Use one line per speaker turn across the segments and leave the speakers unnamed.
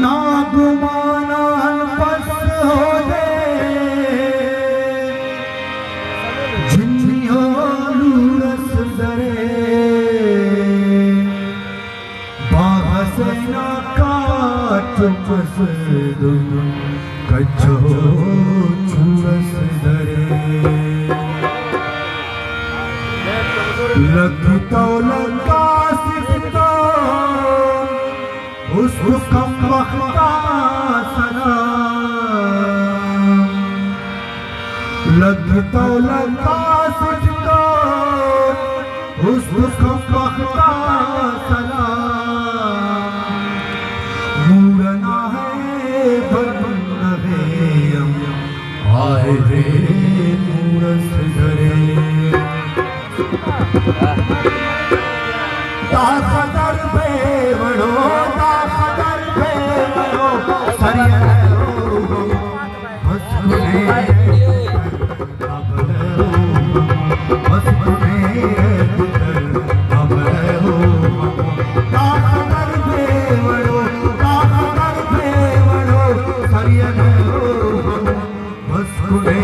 नागुमाना बस हो दे जिन्नियो लूरस दरे बाहसेना काट बस दुन कच्छो चूरस दरे लगता लगा सिकता उसको कम वक्ता सलाम लगता लगा सिकता उसको कम वक्ता सलाम मूरना है बरना है आए रे मूरस धरे दाखदर बेवड़ो दाखदर बेवड़ो सरियरो हसने हसने अब हो दाखदर बेवड़ो सरियरो हसने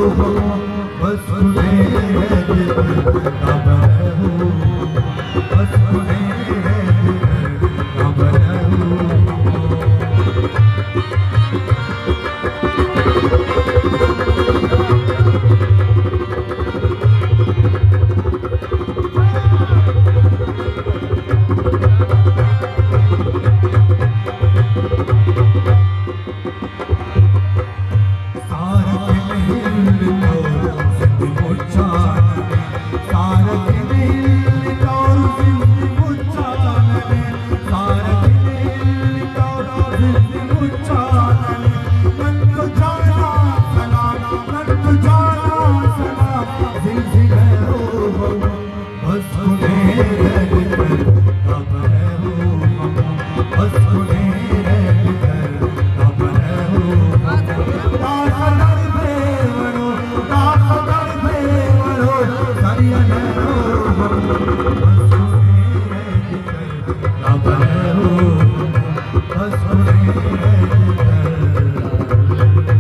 Oh